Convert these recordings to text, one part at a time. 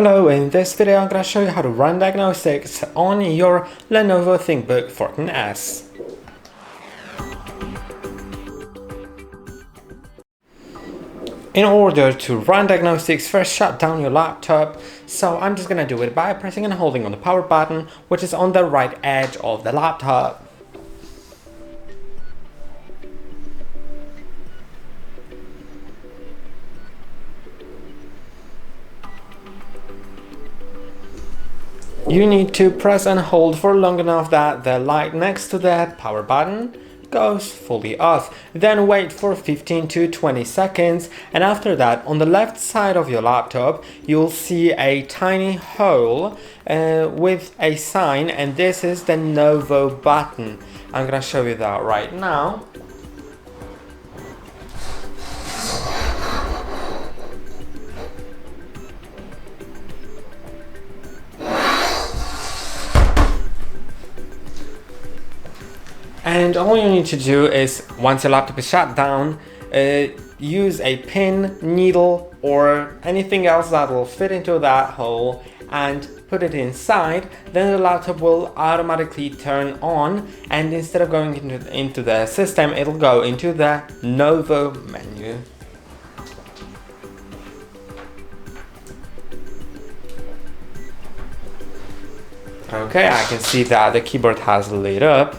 Hello, in this video I'm going to show you how to run diagnostics on your Lenovo ThinkBook 14s. In order to run diagnostics, first shut down your laptop, so I'm just going to do it by pressing and holding on the power button, which is on the right edge of the laptop. You need to press and hold for long enough that the light next to the power button goes fully off. Then wait for 15 to 20 seconds, and after that, on the left side of your laptop, you'll see a tiny hole with a sign, and this is the Lenovo button. I'm gonna show you that right now. And all you need to do is, once your laptop is shut down, use a pin, needle, or anything else that will fit into that hole and put it inside. Then the laptop will automatically turn on, and instead of going into the system, it'll go into the Lenovo menu. Okay, I can see that the keyboard has lit up.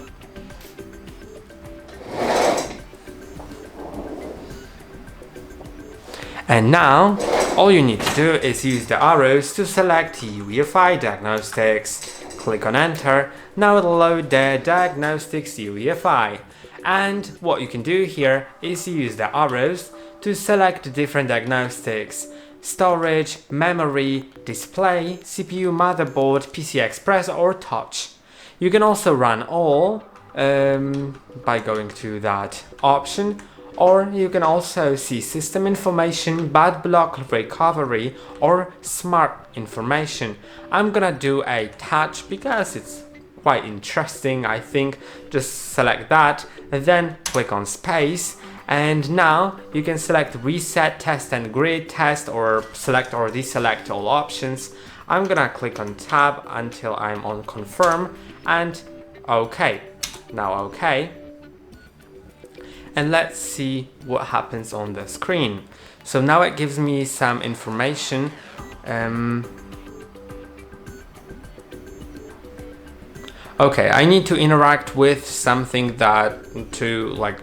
And now, all you need to do is use the arrows to select UEFI Diagnostics. Click on Enter. Now it'll load the Diagnostics UEFI. And what you can do here is use the arrows to select different diagnostics: storage, memory, display, CPU, motherboard, PC Express, or touch. You can also run all by going to that option. Or you can also see system information, bad block recovery, or smart information. I'm gonna do a touch because it's quite interesting, I think. Just select that, and then click on space. And now you can select reset, test, and grid test, or select or deselect all options. I'm gonna click on tab until I'm on confirm, and OK. Now OK. And let's see what happens on the screen. So now it gives me some information. Okay, I need to interact with something to like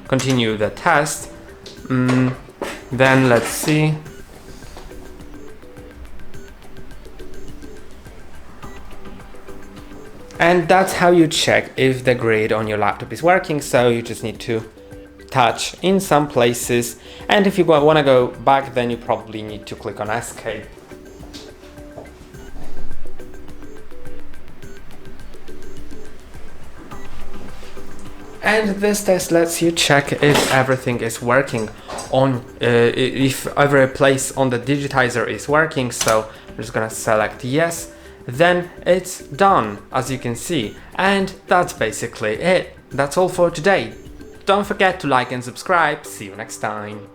continue the test. Then let's see. And that's how you check if the grid on your laptop is working. So you just need to touch in some places, and if you want to go back, then you probably need to click on escape. And this test lets you check if everything is working on if every place on the digitizer is working. So I'm just gonna select yes. Then it's done, as you can see. And that's basically it. That's all for today. Don't forget to like and subscribe. See you next time.